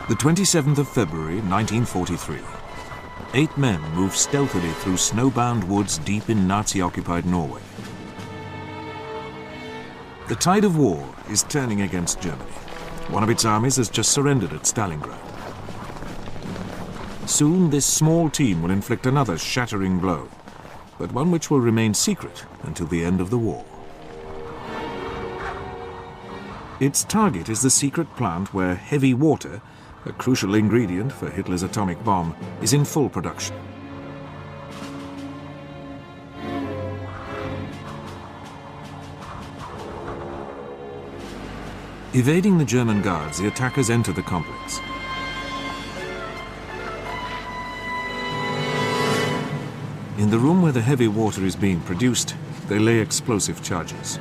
The 27th of February, 1943. 8 men moved stealthily through snowbound woods deep in Nazi-occupied Norway. The tide of war is turning against Germany. One of its armies has just surrendered at Stalingrad. Soon this small team will inflict another shattering blow, but one which will remain secret until the end of the war. Its target is the secret plant where heavy water, a crucial ingredient for Hitler's atomic bomb, is in full production. Evading the German guards, the attackers enter the complex. In the room where the heavy water is being produced, they lay explosive charges.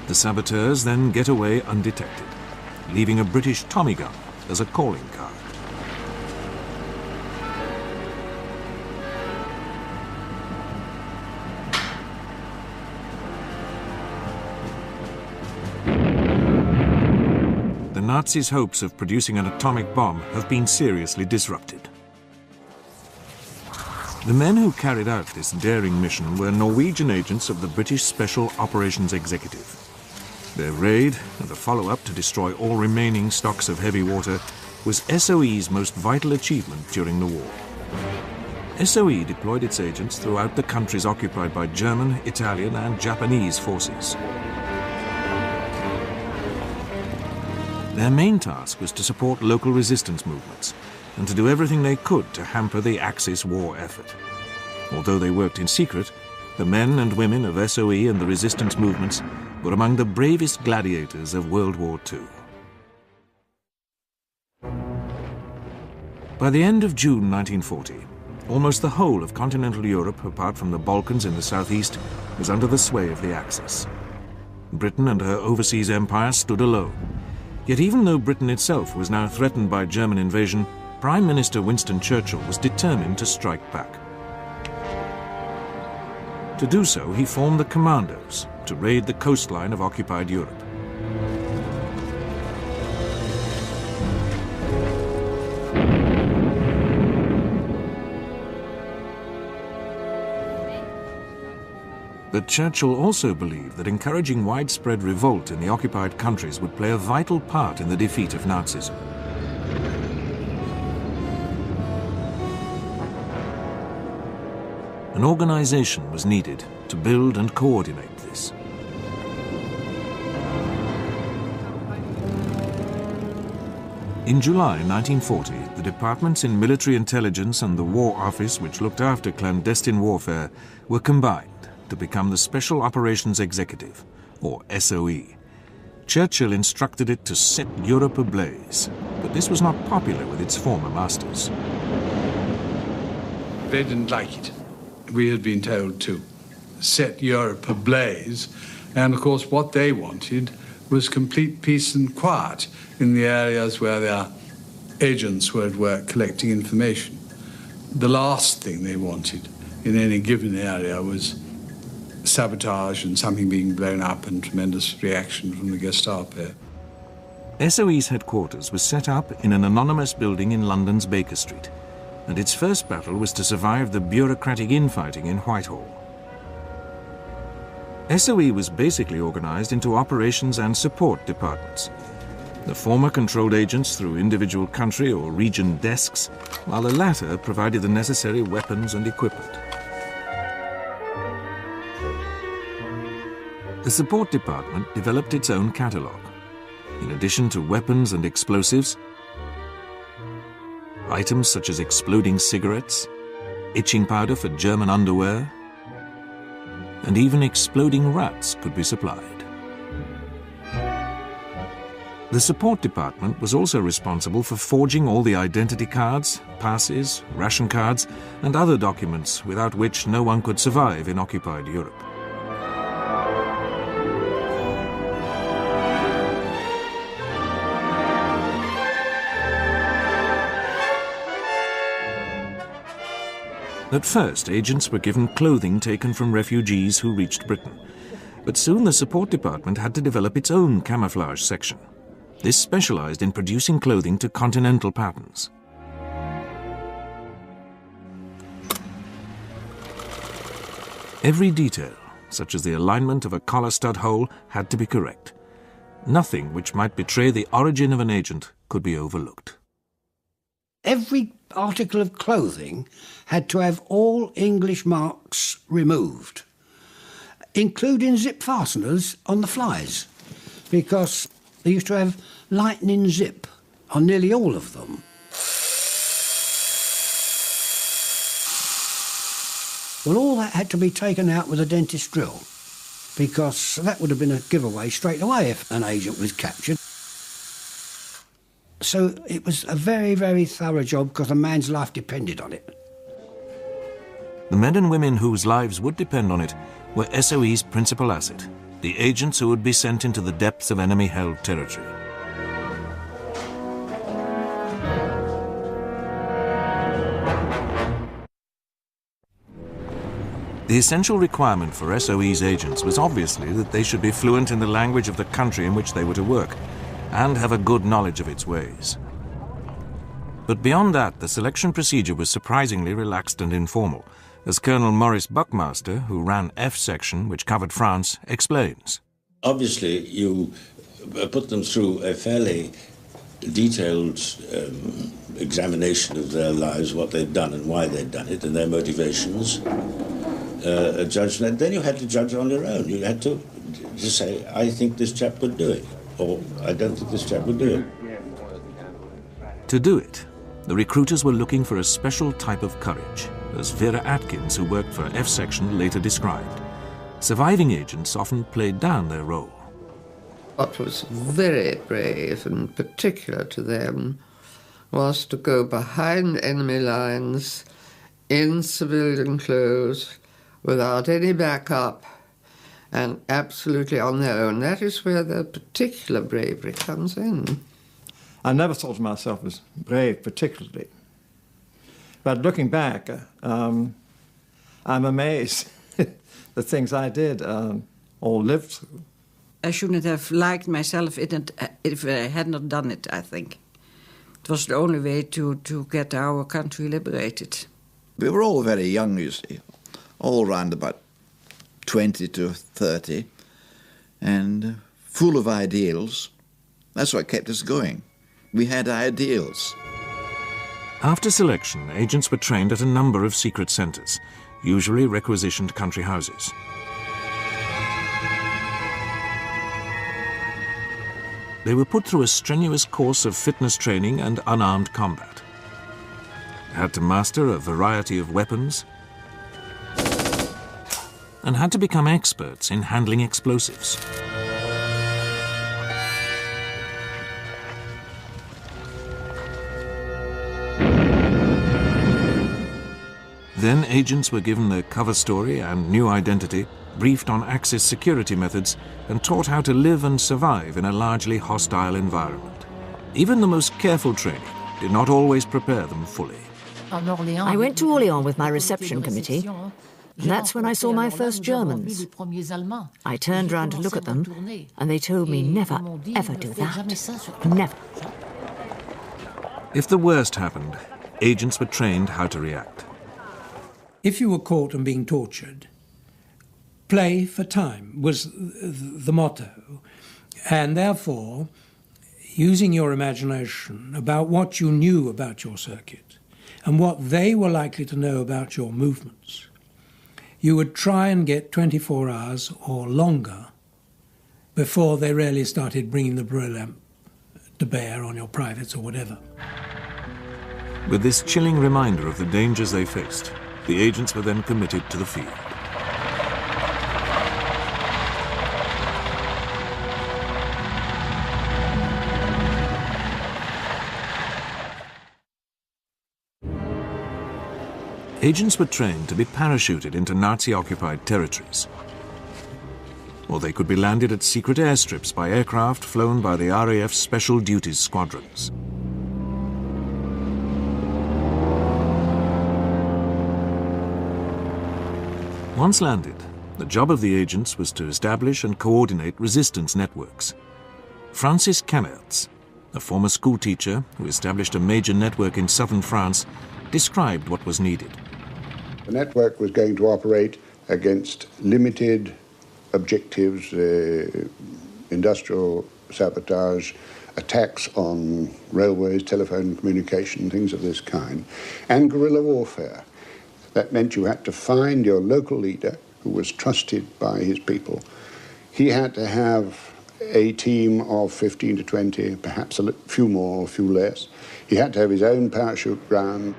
The saboteurs then get away undetected, leaving a British Tommy gun as a calling card. The Nazis' hopes of producing an atomic bomb have been seriously disrupted. The men who carried out this daring mission were Norwegian agents of the British Special Operations Executive. Their raid, and the follow-up to destroy all remaining stocks of heavy water, was SOE's most vital achievement during the war. SOE deployed its agents throughout the countries occupied by German, Italian, and Japanese forces. Their main task was to support local resistance movements and to do everything they could to hamper the Axis war effort. Although they worked in secret, the men and women of SOE and the resistance movements were among the bravest gladiators of World War II. By the end of June 1940, almost the whole of continental Europe, apart from the Balkans in the southeast, was under the sway of the Axis. Britain and her overseas empire stood alone. Yet even though Britain itself was now threatened by German invasion, Prime Minister Winston Churchill was determined to strike back. To do so, he formed the Commandos to raid the coastline of occupied Europe. But Churchill also believed that encouraging widespread revolt in the occupied countries would play a vital part in the defeat of Nazism. An organization was needed to build and coordinate this. In July 1940, the departments in military intelligence and the War Office, which looked after clandestine warfare, were combined to become the Special Operations Executive, or SOE. Churchill instructed it to set Europe ablaze, but this was not popular with its former masters. They didn't like it. We had been told to set Europe ablaze, and of course what they wanted was complete peace and quiet in the areas where their agents were at work collecting information. The last thing they wanted in any given area was sabotage and something being blown up and tremendous reaction from the Gestapo. SOE's headquarters was set up in an anonymous building in London's Baker Street, and its first battle was to survive the bureaucratic infighting in Whitehall. SOE was basically organized into operations and support departments. The former controlled agents through individual country or region desks, while the latter provided the necessary weapons and equipment. The support department developed its own catalogue. In addition to weapons and explosives, items such as exploding cigarettes, itching powder for German underwear, and even exploding rats could be supplied. The support department was also responsible for forging all the identity cards, passes, ration cards, and other documents without which no one could survive in occupied Europe. At first, agents were given clothing taken from refugees who reached Britain. But soon the support department had to develop its own camouflage section. This specialized in producing clothing to continental patterns. Every detail, such as the alignment of a collar stud hole, had to be correct. Nothing which might betray the origin of an agent could be overlooked. Every article of clothing had to have all English marks removed, including zip fasteners on the flies, because they used to have lightning zip on nearly all of them. Well, all that had to be taken out with a dentist drill, because that would have been a giveaway straight away if an agent was captured. So it was a very, very thorough job because a man's life depended on it. The men and women whose lives would depend on it were SOE's principal asset, the agents who would be sent into the depths of enemy-held territory. The essential requirement for SOE's agents was obviously that they should be fluent in the language of the country in which they were to work, and have a good knowledge of its ways. But beyond that, the selection procedure was surprisingly relaxed and informal, as Colonel Maurice Buckmaster, who ran F Section, which covered France, explains. Obviously, you put them through a fairly detailed examination of their lives, what they'd done and why they'd done it, and their motivations. A judgment. Then you had to judge on your own. You had to say, I think this chap could do it, or I don't think this chap would do it. To do it, the recruiters were looking for a special type of courage, as Vera Atkins, who worked for F Section, later described. Surviving agents often played down their role. What was very brave and particular to them was to go behind enemy lines in civilian clothes, without any backup, and absolutely on their own. That is where the particular bravery comes in. I never thought of myself as brave particularly. But looking back, I'm amazed the things I did or lived through. I shouldn't have liked myself if I had not done it, I think. It was the only way to get our country liberated. We were all very young, you see, all round about 20 to 30, and full of ideals. That's what kept us going. We had ideals. After selection, agents were trained at a number of secret centres, usually requisitioned country houses. They were put through a strenuous course of fitness training and unarmed combat. They had to master a variety of weapons and had to become experts in handling explosives. Then agents were given their cover story and new identity, briefed on Axis security methods, and taught how to live and survive in a largely hostile environment. Even the most careful training did not always prepare them fully. I went to Orléans with my reception committee, and that's when I saw my first Germans. I turned round to look at them, and they told me never, ever do that. Never. If the worst happened, agents were trained how to react. If you were caught and being tortured, play for time was the motto, and therefore, using your imagination about what you knew about your circuit and what they were likely to know about your movements, you would try and get 24 hours or longer before they really started bringing the Brouillamp to bear on your privates or whatever. With this chilling reminder of the dangers they faced, the agents were then committed to the field. Agents were trained to be parachuted into Nazi-occupied territories, or they could be landed at secret airstrips by aircraft flown by the RAF's Special Duties Squadrons. Once landed, the job of the agents was to establish and coordinate resistance networks. Francis Cammertz, a former schoolteacher who established a major network in southern France, described what was needed. The network was going to operate against limited objectives, industrial sabotage, attacks on railways, telephone communication, things of this kind, and guerrilla warfare. That meant you had to find your local leader who was trusted by his people. He had to have a team of 15 to 20, perhaps a few more, a few less. He had to have his own parachute ground.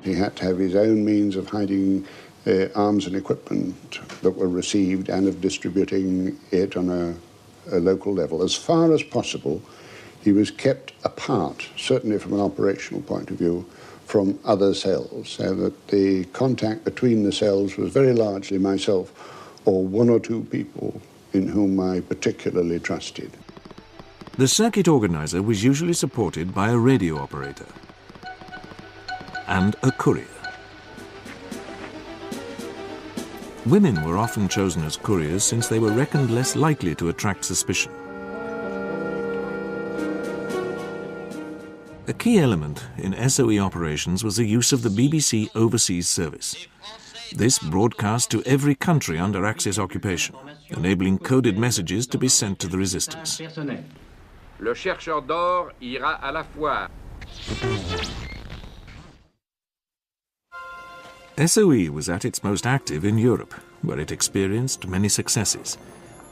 He had to have his own means of hiding arms and equipment that were received and of distributing it on a local level. As far as possible, he was kept apart, certainly from an operational point of view, from other cells, so that the contact between the cells was very largely myself or one or two people in whom I particularly trusted. The circuit organizer was usually supported by a radio operator and a courier. Women were often chosen as couriers since they were reckoned less likely to attract suspicion. A key element in SOE operations was the use of the BBC Overseas Service. This broadcast to every country under Axis occupation, enabling coded messages to be sent to the resistance. Le chercheur d'or ira à la foire. SOE was at its most active in Europe, where it experienced many successes,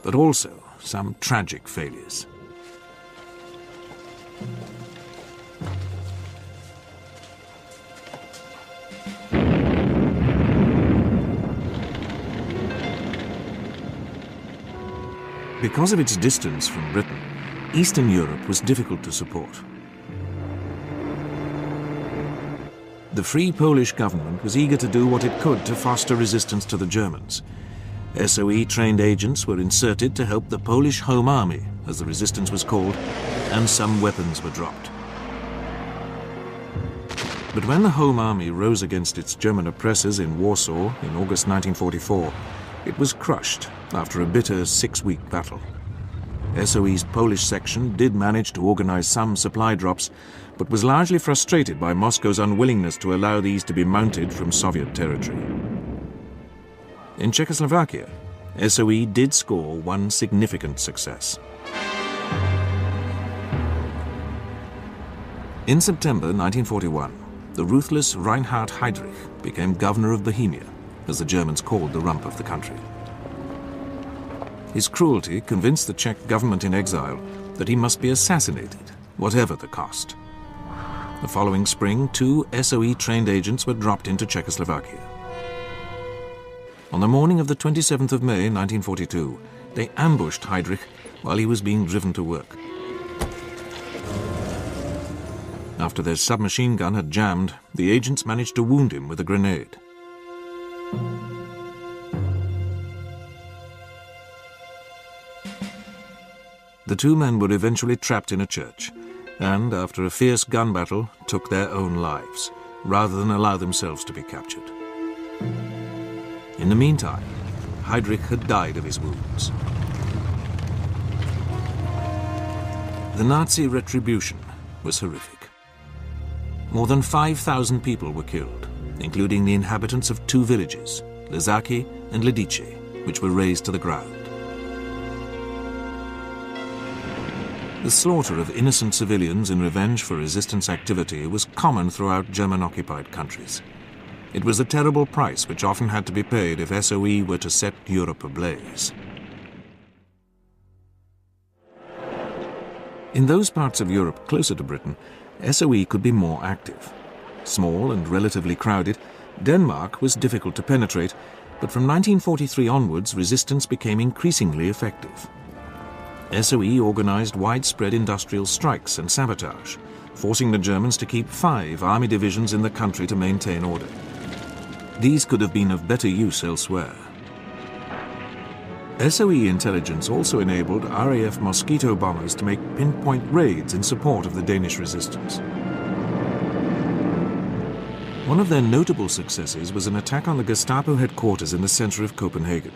but also some tragic failures. Because of its distance from Britain, Eastern Europe was difficult to support. The Free Polish government was eager to do what it could to foster resistance to the Germans. SOE-trained agents were inserted to help the Polish Home Army, as the resistance was called, and some weapons were dropped. But when the Home Army rose against its German oppressors in Warsaw in August 1944, it was crushed after a bitter 6-week battle. SOE's Polish section did manage to organize some supply drops, but was largely frustrated by Moscow's unwillingness to allow these to be mounted from Soviet territory. In Czechoslovakia, SOE did score one significant success. In September 1941, the ruthless Reinhard Heydrich became governor of Bohemia, as the Germans called the rump of the country. His cruelty convinced the Czech government in exile that he must be assassinated, whatever the cost. The following spring, 2 SOE-trained agents were dropped into Czechoslovakia. On the morning of the 27th of May, 1942, they ambushed Heydrich while he was being driven to work. After their submachine gun had jammed, the agents managed to wound him with a grenade. The 2 men were eventually trapped in a church, and after a fierce gun battle, took their own lives, rather than allow themselves to be captured. In the meantime, Heydrich had died of his wounds. The Nazi retribution was horrific. More than 5,000 people were killed, including the inhabitants of 2 villages, Ležáky and Lidice, which were razed to the ground. The slaughter of innocent civilians in revenge for resistance activity was common throughout German-occupied countries. It was a terrible price which often had to be paid if SOE were to set Europe ablaze. In those parts of Europe closer to Britain, SOE could be more active. Small and relatively crowded, Denmark was difficult to penetrate, but from 1943 onwards, resistance became increasingly effective. SOE organized widespread industrial strikes and sabotage, forcing the Germans to keep 5 army divisions in the country to maintain order. These could have been of better use elsewhere. SOE intelligence also enabled RAF Mosquito bombers to make pinpoint raids in support of the Danish resistance. One of their notable successes was an attack on the Gestapo headquarters in the center of Copenhagen.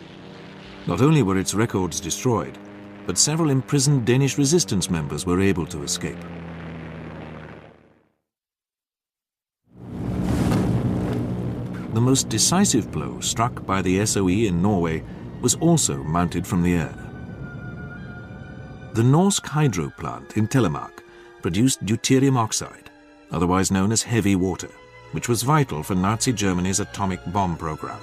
Not only were its records destroyed, but several imprisoned Danish resistance members were able to escape. The most decisive blow struck by the SOE in Norway was also mounted from the air. The Norsk hydro plant in Telemark produced deuterium oxide, otherwise known as heavy water, which was vital for Nazi Germany's atomic bomb program.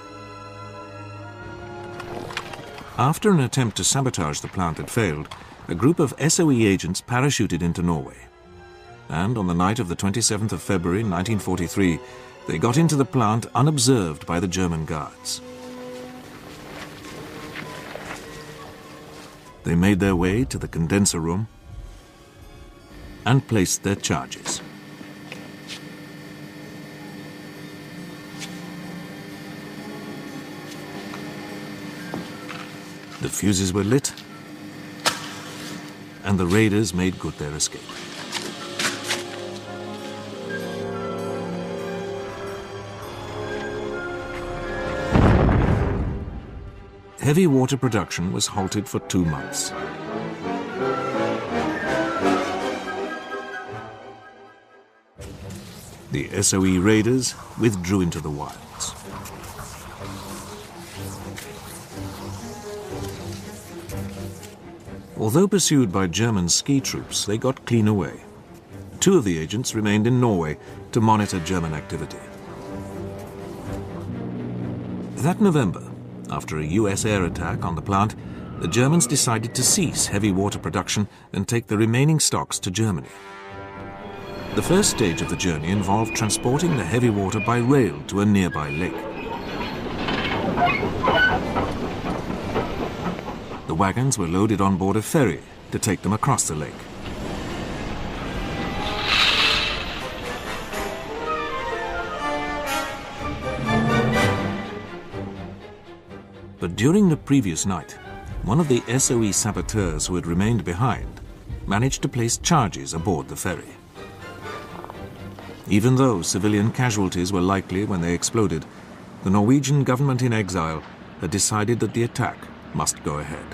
After an attempt to sabotage the plant had failed, a group of SOE agents parachuted into Norway. And on the night of the 27th of February 1943, they got into the plant unobserved by the German guards. They made their way to the condenser room and placed their charges. The fuses were lit, and the raiders made good their escape. Heavy water production was halted for 2 months. The SOE raiders withdrew into the wilds. Although pursued by German ski troops, they got clean away. 2 of the agents remained in Norway to monitor German activity. That November, after a US air attack on the plant, the Germans decided to cease heavy water production and take the remaining stocks to Germany. The first stage of the journey involved transporting the heavy water by rail to a nearby lake. The wagons were loaded on board a ferry to take them across the lake. But during the previous night, one of the SOE saboteurs who had remained behind managed to place charges aboard the ferry. Even though civilian casualties were likely when they exploded, the Norwegian government in exile had decided that the attack must go ahead.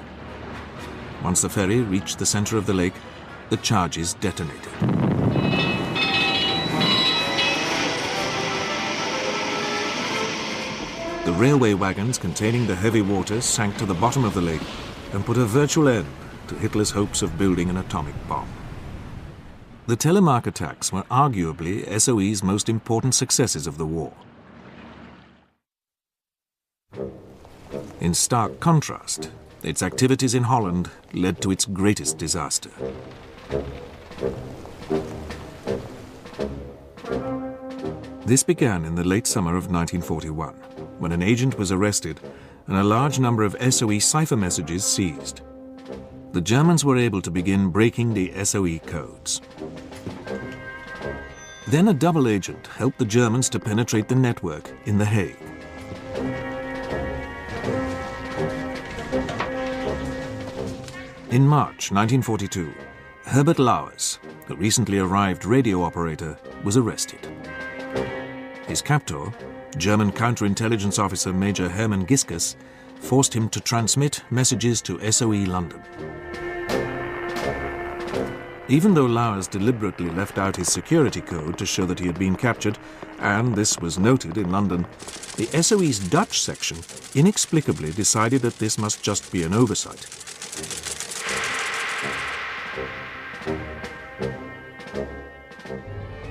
Once the ferry reached the center of the lake, the charges detonated. The railway wagons containing the heavy water sank to the bottom of the lake and put a virtual end to Hitler's hopes of building an atomic bomb. The Telemark attacks were arguably SOE's most important successes of the war. In stark contrast, its activities in Holland led to its greatest disaster. This began in the late summer of 1941, when an agent was arrested and a large number of SOE cipher messages seized. The Germans were able to begin breaking the SOE codes. Then a double agent helped the Germans to penetrate the network in The Hague. In March 1942, Herbert Lauwers, a recently arrived radio operator, was arrested. His captor, German counterintelligence officer Major Hermann Giskus, forced him to transmit messages to SOE London. Even though Lauwers deliberately left out his security code to show that he had been captured, and this was noted in London, the SOE's Dutch section inexplicably decided that this must just be an oversight.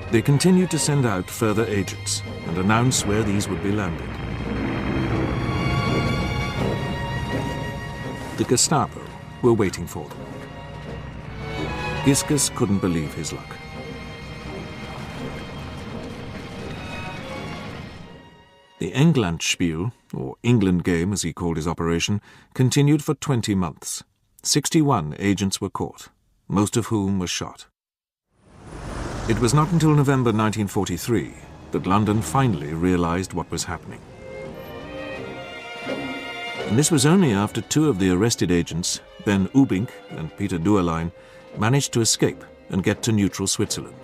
They continued to send out further agents and announce where these would be landed. The Gestapo were waiting for them. Giskus couldn't believe his luck. The Englandspiel, or England game as he called his operation, continued for 20 months. 61 agents were caught, most of whom were shot. It was not until November 1943 that London finally realized what was happening. And this was only after 2 of the arrested agents, Ben Ubink and Peter Duerlein, managed to escape and get to neutral Switzerland.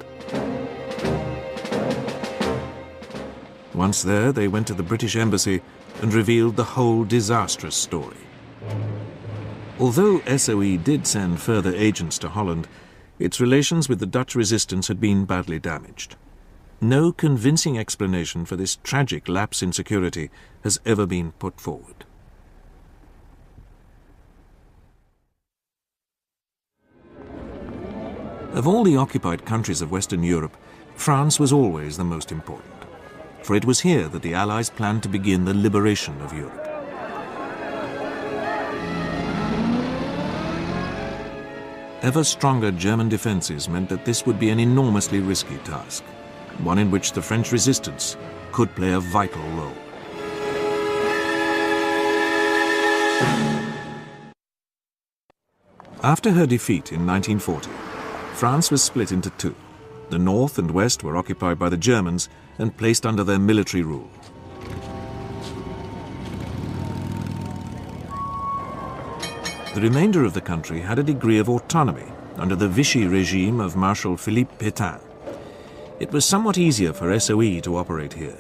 Once there, they went to the British Embassy and revealed the whole disastrous story. Although SOE did send further agents to Holland, its relations with the Dutch resistance had been badly damaged. No convincing explanation for this tragic lapse in security has ever been put forward. Of all the occupied countries of Western Europe, France was always the most important, for it was here that the Allies planned to begin the liberation of Europe. Ever stronger German defences meant that this would be an enormously risky task, one in which the French resistance could play a vital role. After her defeat in 1940, France was split into two. The north and west were occupied by the Germans and placed under their military rule. The remainder of the country had a degree of autonomy under the Vichy regime of Marshal Philippe Pétain. It was somewhat easier for SOE to operate here.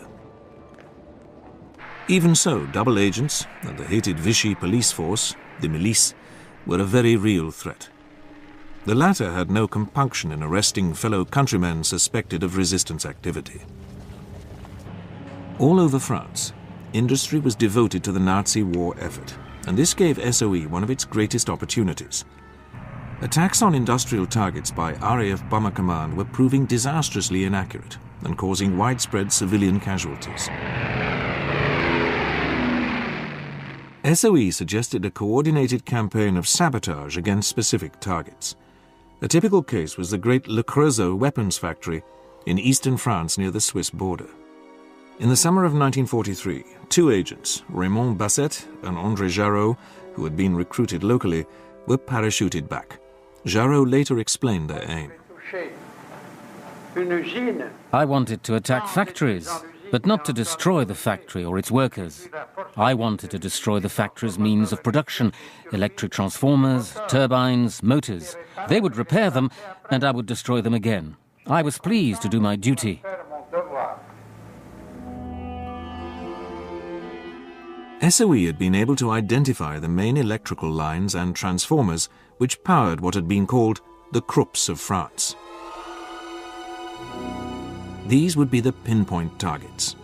Even so, double agents and the hated Vichy police force, the Milice, were a very real threat. The latter had no compunction in arresting fellow countrymen suspected of resistance activity. All over France, industry was devoted to the Nazi war effort, and this gave SOE one of its greatest opportunities. Attacks on industrial targets by RAF Bomber Command were proving disastrously inaccurate and causing widespread civilian casualties. SOE suggested a coordinated campaign of sabotage against specific targets. A typical case was the great Le Creusot weapons factory in eastern France near the Swiss border. In the summer of 1943, two agents, Raymond Basset and André Jarreau, who had been recruited locally, were parachuted back. Jarreau later explained their aim. I wanted to attack factories, but not to destroy the factory or its workers. I wanted to destroy the factory's means of production, electric transformers, turbines, motors. They would repair them, and I would destroy them again. I was pleased to do my duty. SOE had been able to identify the main electrical lines and transformers which powered what had been called the Krupps of France. These would be the pinpoint targets.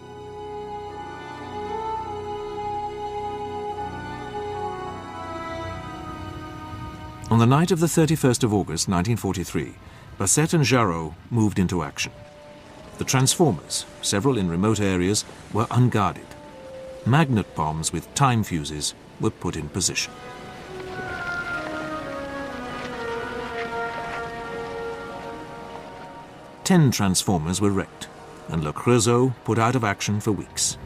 On the night of the 31st of August 1943, Basset and Jarreau moved into action. The transformers, several in remote areas, were unguarded. Magnet bombs with time fuses were put in position. Ten transformers were wrecked, and Le Creusot put out of action for weeks.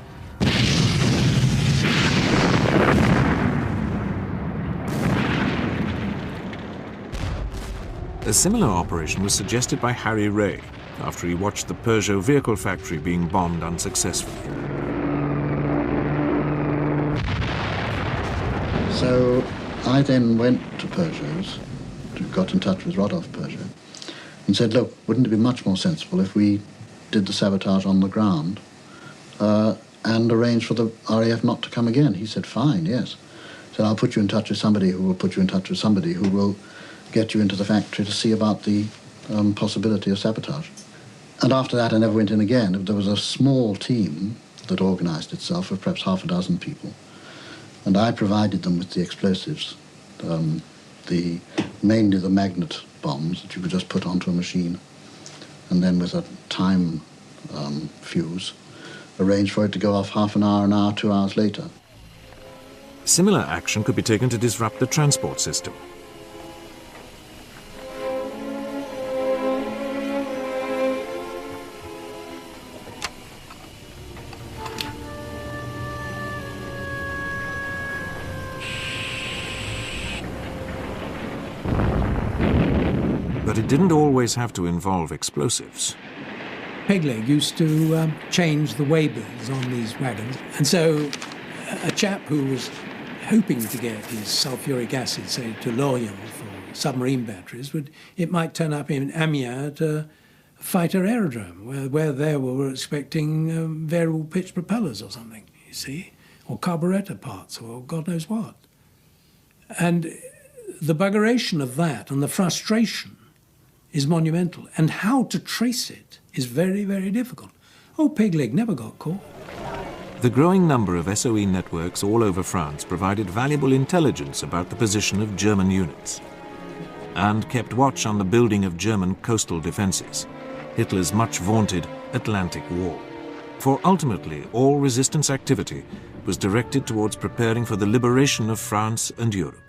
A similar operation was suggested by Harry Ray after he watched the Peugeot vehicle factory being bombed unsuccessfully. So I then went to Peugeot's, got in touch with Rodolphe Peugeot, and said, look, wouldn't it be much more sensible if we did the sabotage on the ground and arranged for the RAF not to come again? He said, fine, yes. He said, I'll put you in touch with somebody who will put you in touch with somebody who will get you into the factory to see about the possibility of sabotage. And after that, I never went in again. There was a small team that organized itself of perhaps half a dozen people, and I provided them with the explosives, mainly the magnet bombs that you could just put onto a machine, and then with a time fuse, arrange for it to go off half an hour, 2 hours later. Similar action could be taken to disrupt the transport system. But it didn't always have to involve explosives. Pegleg used to change the way-bills on these wagons, and so a chap who was hoping to get his sulfuric acid, say, to Lorient for submarine batteries, it might turn up in Amiens at fighter aerodrome where they were expecting variable pitch propellers or something, you see, or carburetor parts or God knows what. And the buggeration of that and the frustration is monumental, and how to trace it is very, very difficult. Oh, Peg Leg never got caught. The growing number of SOE networks all over France provided valuable intelligence about the position of German units and kept watch on the building of German coastal defences, Hitler's much vaunted Atlantic Wall. For ultimately, all resistance activity was directed towards preparing for the liberation of France and Europe.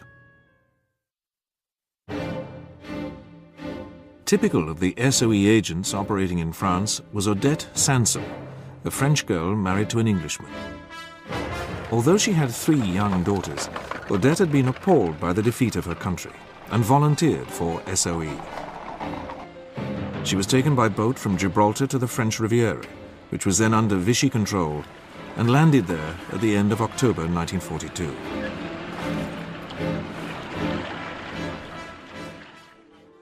Typical of the SOE agents operating in France was Odette Sanson, a French girl married to an Englishman. Although she had 3 young daughters, Odette had been appalled by the defeat of her country and volunteered for SOE. She was taken by boat from Gibraltar to the French Riviera, which was then under Vichy control, and landed there at the end of October 1942.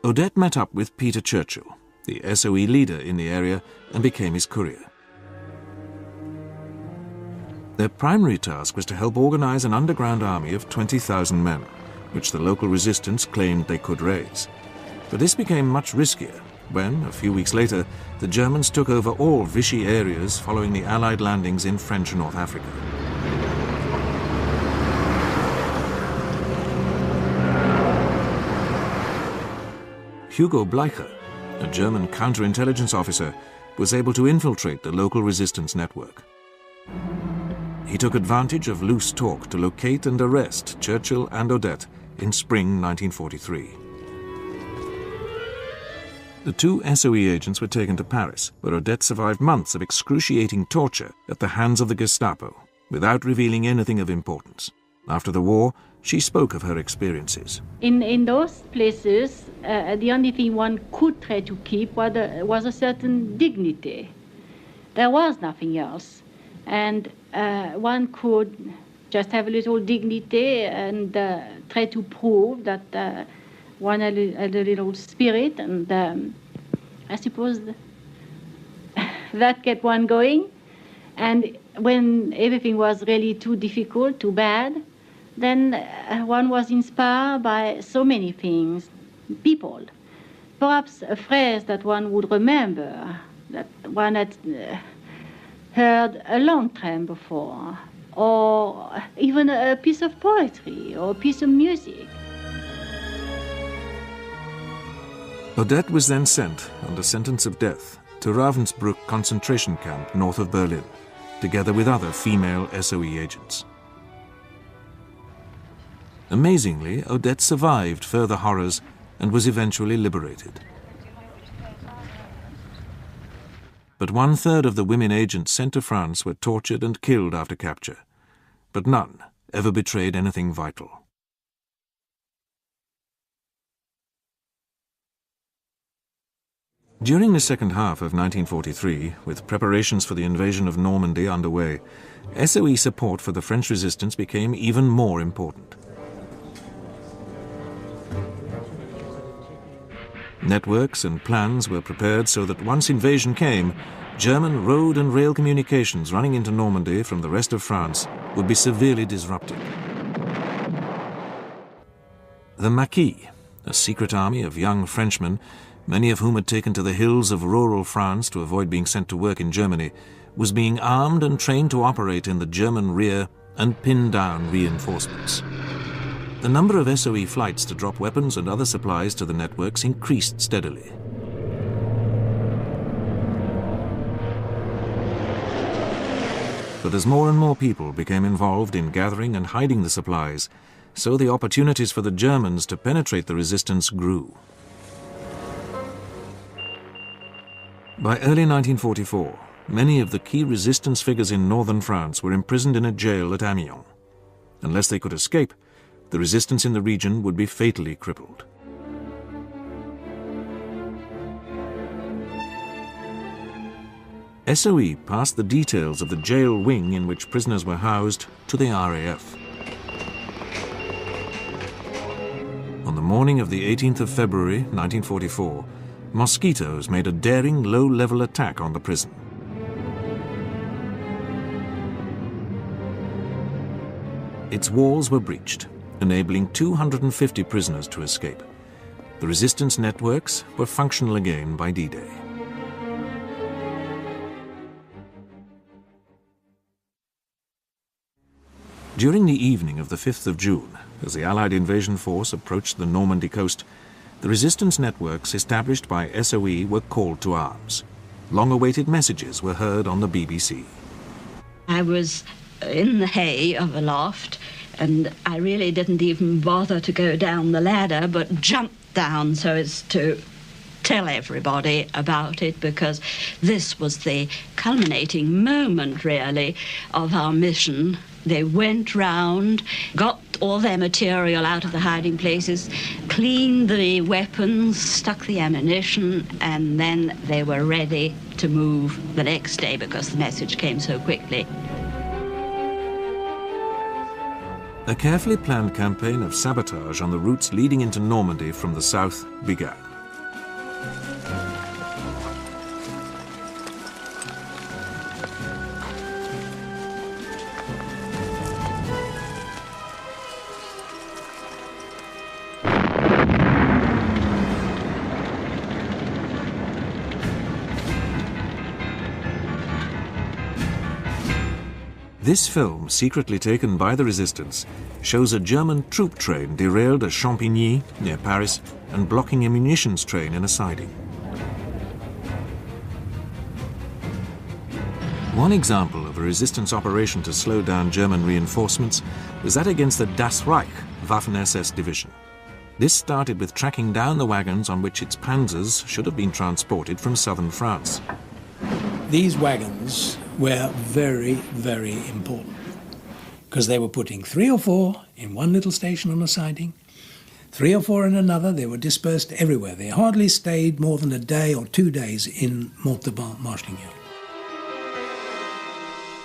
Odette met up with Peter Churchill, the SOE leader in the area, and became his courier. Their primary task was to help organize an underground army of 20,000 men, which the local resistance claimed they could raise. But this became much riskier when, a few weeks later, the Germans took over all Vichy areas following the Allied landings in French North Africa. Hugo Bleicher, a German counterintelligence officer, was able to infiltrate the local resistance network. He took advantage of loose talk to locate and arrest Churchill and Odette in spring 1943. The 2 SOE agents were taken to Paris, where Odette survived months of excruciating torture at the hands of the Gestapo, without revealing anything of importance. After the war, she spoke of her experiences. In those places, the only thing one could try to keep was a certain dignity. There was nothing else. And one could just have a little dignity and try to prove that one had a little spirit. And I suppose that kept one going. And when everything was really too difficult, too bad, then one was inspired by so many things, people. Perhaps a phrase that one would remember, that one had heard a long time before, or even a piece of poetry or a piece of music. Odette was then sent, under sentence of death, to Ravensbrück concentration camp north of Berlin, together with other female SOE agents. Amazingly, Odette survived further horrors and was eventually liberated. But 1/3 of the women agents sent to France were tortured and killed after capture, but none ever betrayed anything vital. During the second half of 1943, with preparations for the invasion of Normandy underway, SOE support for the French resistance became even more important. Networks and plans were prepared so that once invasion came, German road and rail communications running into Normandy from the rest of France would be severely disrupted. The Maquis, a secret army of young Frenchmen, many of whom had taken to the hills of rural France to avoid being sent to work in Germany, was being armed and trained to operate in the German rear and pin down reinforcements. The number of SOE flights to drop weapons and other supplies to the networks increased steadily. But as more and more people became involved in gathering and hiding the supplies, so the opportunities for the Germans to penetrate the resistance grew. By early 1944, many of the key resistance figures in northern France were imprisoned in a jail at Amiens. Unless they could escape, the resistance in the region would be fatally crippled. SOE passed the details of the jail wing in which prisoners were housed to the RAF. On the morning of the 18th of February, 1944, mosquitoes made a daring low-level attack on the prison. Its walls were breached, enabling 250 prisoners to escape. The resistance networks were functional again by D-Day. During the evening of the 5th of June, as the Allied invasion force approached the Normandy coast, the resistance networks established by SOE were called to arms. Long-awaited messages were heard on the BBC. I was in the hay of a loft, and I really didn't even bother to go down the ladder, but jumped down so as to tell everybody about it, because this was the culminating moment, really, of our mission. They went round, got all their material out of the hiding places, cleaned the weapons, stuck the ammunition, and then they were ready to move the next day because the message came so quickly. A carefully planned campaign of sabotage on the routes leading into Normandy from the south began. This film, secretly taken by the resistance, shows a German troop train derailed at Champigny, near Paris, and blocking a munitions train in a siding. One example of a resistance operation to slow down German reinforcements was that against the Das Reich Waffen-SS division. This started with tracking down the wagons on which its panzers should have been transported from southern France. These wagons were very, very important because they were putting 3 or 4 in one little station on a siding, 3 or 4 in another. They were dispersed everywhere. They hardly stayed more than a day or 2 days in Montauban-Marchignolles.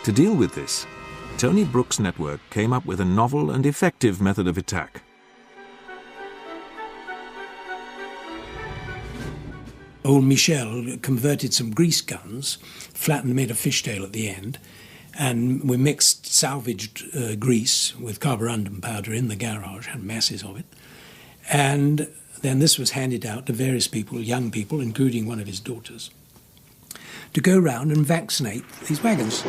To deal with this, Tony Brooks' network came up with a novel and effective method of attack. Old Michel converted some grease guns, flattened, made a fishtail at the end, and we mixed salvaged grease with carborundum powder in the garage, had masses of it. And then this was handed out to various people, young people, including one of his daughters, to go round and vaccinate these wagons.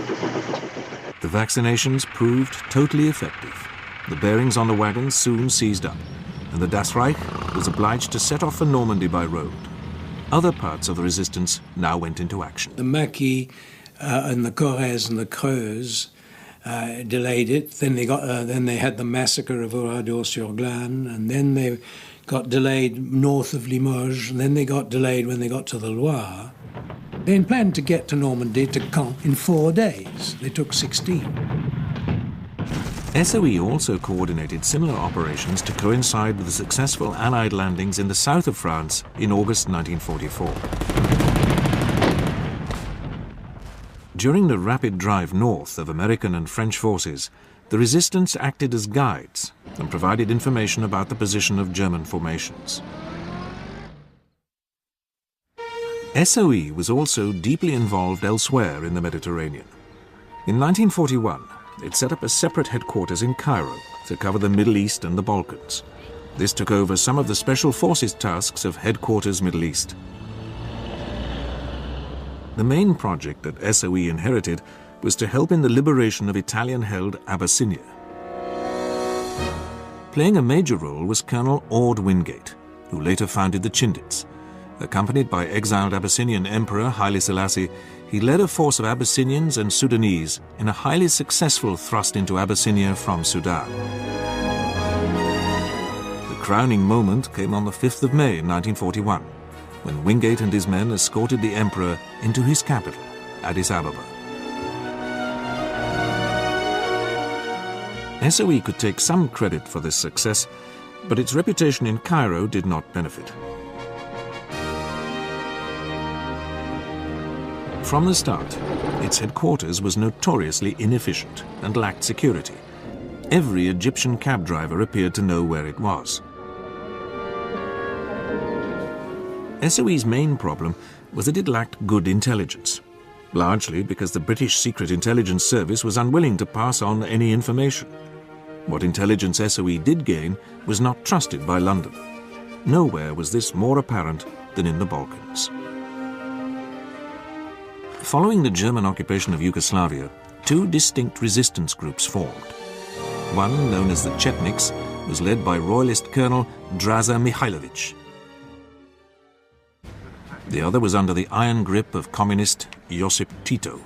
The vaccinations proved totally effective. The bearings on the wagons soon seized up, and the Das Reich was obliged to set off for Normandy by road. Other parts of the resistance now went into action. The Maquis and the Corrèze and the Creuse delayed it. Then they had the massacre of Oradour-sur-Glane, and then they got delayed north of Limoges, and then they got delayed when they got to the Loire. They planned to get to Normandy, to Caen, in 4 days. They took 16. SOE also coordinated similar operations to coincide with the successful Allied landings in the south of France in August 1944. During the rapid drive north of American and French forces, the resistance acted as guides and provided information about the position of German formations. SOE was also deeply involved elsewhere in the Mediterranean. In 1941, it set up a separate headquarters in Cairo to cover the Middle East and the Balkans. This took over some of the Special Forces tasks of Headquarters Middle East. The main project that SOE inherited was to help in the liberation of Italian-held Abyssinia. Playing a major role was Colonel Orde Wingate, who later founded the Chindits. Accompanied by exiled Abyssinian Emperor Haile Selassie, he led a force of Abyssinians and Sudanese in a highly successful thrust into Abyssinia from Sudan. The crowning moment came on the 5th of May 1941, when Wingate and his men escorted the emperor into his capital, Addis Ababa. SOE could take some credit for this success, but its reputation in Cairo did not benefit. From the start, its headquarters was notoriously inefficient and lacked security. Every Egyptian cab driver appeared to know where it was. SOE's main problem was that it lacked good intelligence, largely because the British Secret Intelligence Service was unwilling to pass on any information. What intelligence SOE did gain was not trusted by London. Nowhere was this more apparent than in the Balkans. Following the German occupation of Yugoslavia, two distinct resistance groups formed. One, known as the Chetniks, was led by Royalist Colonel Draza Mihailovic. The other was under the iron grip of communist Josip Tito.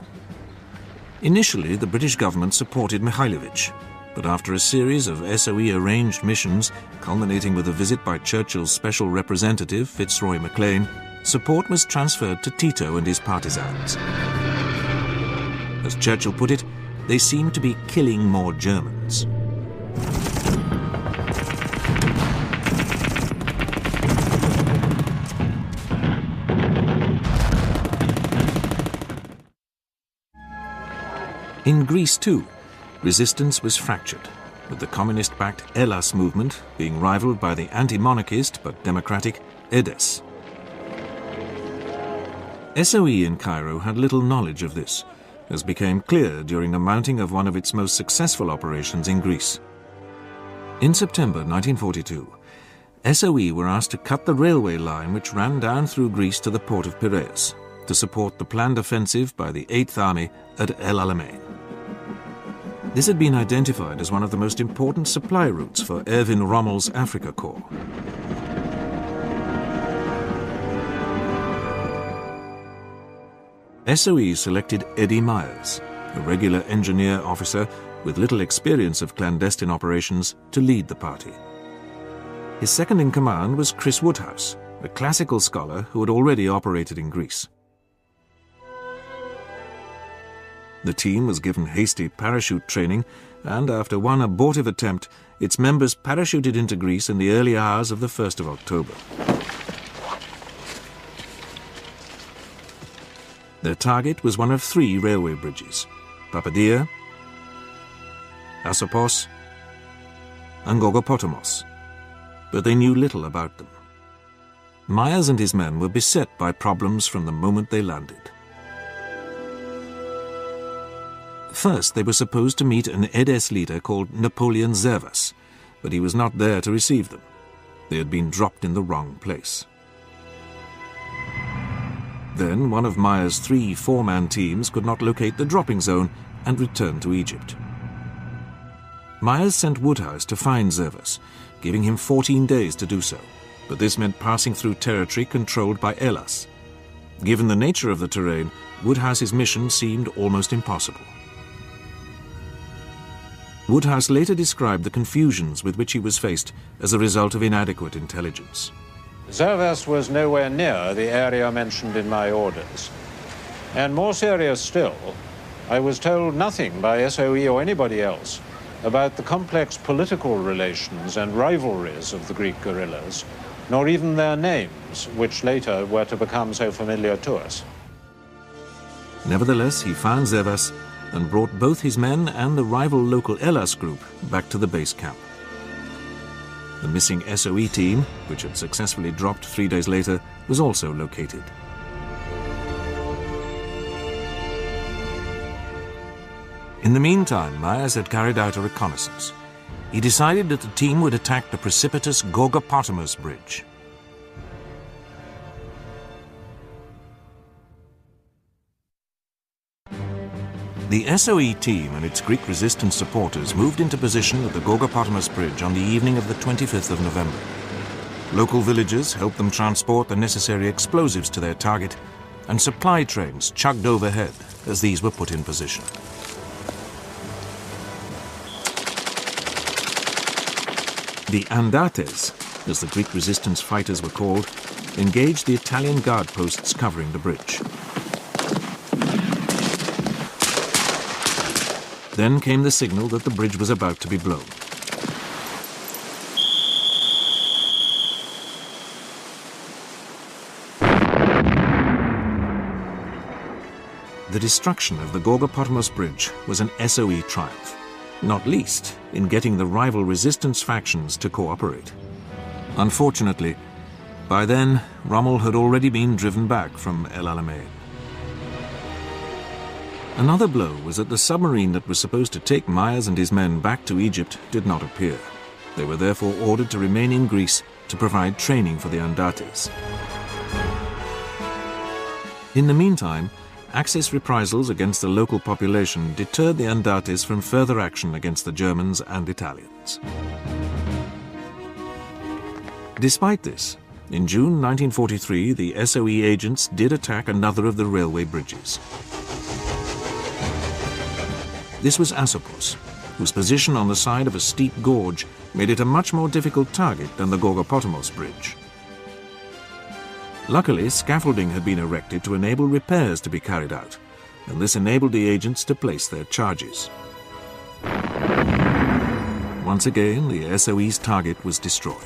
Initially, the British government supported Mihailovic, but after a series of SOE-arranged missions, culminating with a visit by Churchill's special representative, Fitzroy Maclean, support was transferred to Tito and his partisans. As Churchill put it, they seemed to be killing more Germans. In Greece, too, resistance was fractured, with the communist-backed Hellas movement being rivaled by the anti-monarchist but democratic EDES. SOE in Cairo had little knowledge of this, as became clear during the mounting of one of its most successful operations in Greece. In September 1942, SOE were asked to cut the railway line which ran down through Greece to the port of Piraeus to support the planned offensive by the 8th Army at El Alamein. This had been identified as one of the most important supply routes for Erwin Rommel's Afrika Korps. SOE selected Eddie Myers, a regular engineer officer with little experience of clandestine operations, to lead the party. His second-in-command was Chris Woodhouse, a classical scholar who had already operated in Greece. The team was given hasty parachute training, and after one abortive attempt, its members parachuted into Greece in the early hours of the 1st of October. Their target was one of 3 railway bridges, Papadia, Asopos, and Gogopotamos, but they knew little about them. Myers and his men were beset by problems from the moment they landed. First, they were supposed to meet an EDES leader called Napoleon Zervas, but he was not there to receive them. They had been dropped in the wrong place. Then one of Myers' 3 4-man teams could not locate the dropping zone and returned to Egypt. Myers sent Woodhouse to find Zervas, giving him 14 days to do so, but this meant passing through territory controlled by Hellas. Given the nature of the terrain, Woodhouse's mission seemed almost impossible. Woodhouse later described the confusions with which he was faced as a result of inadequate intelligence. Zervas was nowhere near the area mentioned in my orders. And more serious still, I was told nothing by SOE or anybody else about the complex political relations and rivalries of the Greek guerrillas, nor even their names, which later were to become so familiar to us. Nevertheless, he found Zervas and brought both his men and the rival local Hellas group back to the base camp. The missing SOE team, which had successfully dropped 3 days later, was also located. In the meantime, Myers had carried out a reconnaissance. He decided that the team would attack the precipitous Gogopotamos Bridge. The SOE team and its Greek resistance supporters moved into position at the Gogopotamos Bridge on the evening of the 25th of November. Local villagers helped them transport the necessary explosives to their target, and supply trains chugged overhead as these were put in position. The Andates, as the Greek resistance fighters were called, engaged the Italian guard posts covering the bridge. Then came the signal that the bridge was about to be blown. The destruction of the Gogopotamos Bridge was an SOE triumph, not least in getting the rival resistance factions to cooperate. Unfortunately, By then, Rommel had already been driven back from El Alamein. Another blow was that the submarine that was supposed to take Myers and his men back to Egypt did not appear. They were therefore ordered to remain in Greece to provide training for the Andates. In the meantime, Axis reprisals against the local population deterred the Andates from further action against the Germans and Italians. Despite this, in June 1943, the SOE agents did attack another of the railway bridges. This was Asopos, whose position on the side of a steep gorge made it a much more difficult target than the Gorgopotamos bridge. Luckily, scaffolding had been erected to enable repairs to be carried out, and this enabled the agents to place their charges. Once again, the SOE's target was destroyed.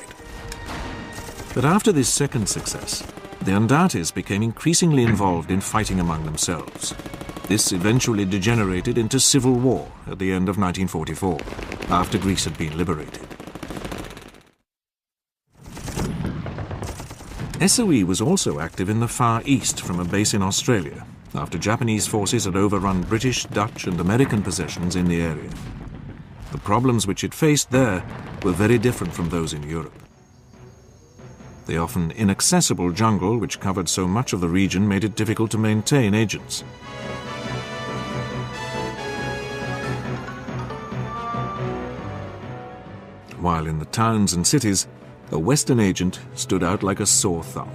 But after this second success, the Andates became increasingly involved in fighting among themselves. This eventually degenerated into civil war at the end of 1944, after Greece had been liberated. SOE was also active in the Far East from a base in Australia, after Japanese forces had overrun British, Dutch and American possessions in the area. The problems which it faced there were very different from those in Europe. The often inaccessible jungle which covered so much of the region made it difficult to maintain agents. While in the towns and cities, a Western agent stood out like a sore thumb.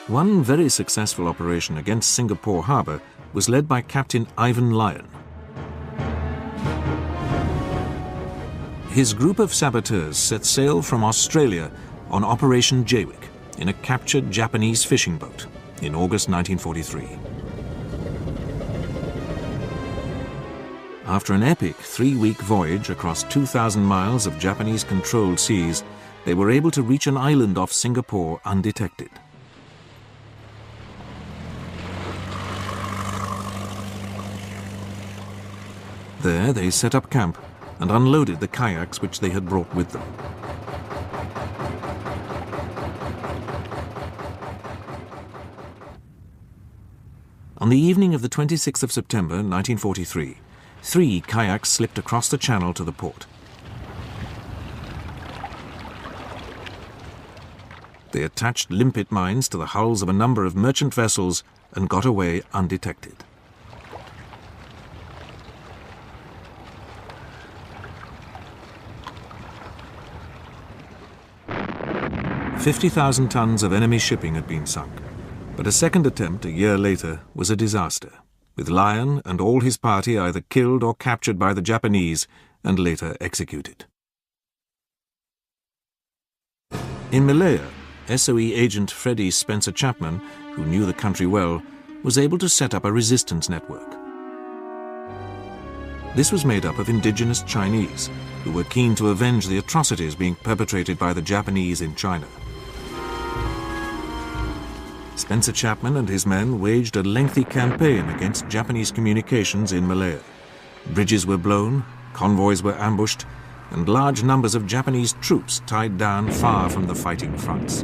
One very successful operation against Singapore Harbour was led by Captain Ivan Lyon. His group of saboteurs set sail from Australia on Operation Jaywick in a captured Japanese fishing boat in August 1943. After an epic 3-week voyage across 2,000 miles of Japanese-controlled seas, they were able to reach an island off Singapore undetected. There they set up camp and unloaded the kayaks which they had brought with them. On the evening of the 26th of September 1943, 3 kayaks slipped across the channel to the port. They attached limpet mines to the hulls of a number of merchant vessels and got away undetected. "50,000 tons of enemy shipping had been sunk, but a second attempt a year later was a disaster, with Lyon and all his party either killed or captured by the Japanese and later executed. In Malaya, SOE agent Freddie Spencer Chapman, who knew the country well, was able to set up a resistance network. This was made up of indigenous Chinese, who were keen to avenge the atrocities being perpetrated by the Japanese in China. Spencer Chapman and his men waged a lengthy campaign against Japanese communications in Malaya. Bridges were blown, convoys were ambushed, and large numbers of Japanese troops tied down far from the fighting fronts.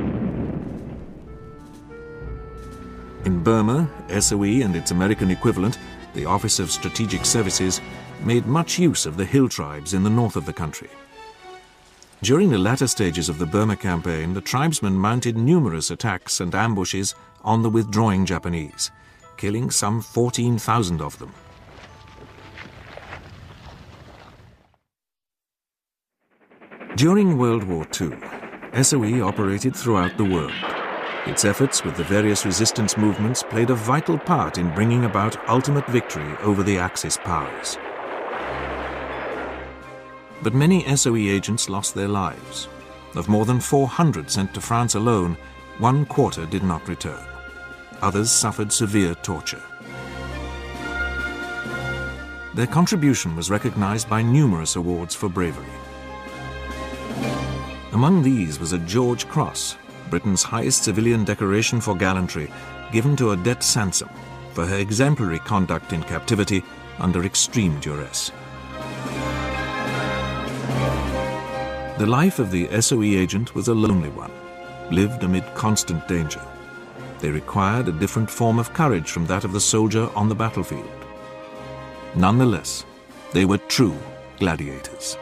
In Burma, SOE and its American equivalent, the Office of Strategic Services, made much use of the hill tribes in the north of the country. During the latter stages of the Burma campaign, the tribesmen mounted numerous attacks and ambushes on the withdrawing Japanese, killing some 14,000 of them. During World War II, SOE operated throughout the world. Its efforts with the various resistance movements played a vital part in bringing about ultimate victory over the Axis powers. But many SOE agents lost their lives. Of more than 400 sent to France alone, 1/4 did not return. Others suffered severe torture. Their contribution was recognized by numerous awards for bravery. Among these was a George Cross, Britain's highest civilian decoration for gallantry, given to Odette Sansom for her exemplary conduct in captivity under extreme duress. The life of the SOE agent was a lonely one, lived amid constant danger. They required a different form of courage from that of the soldier on the battlefield. Nonetheless, they were true gladiators.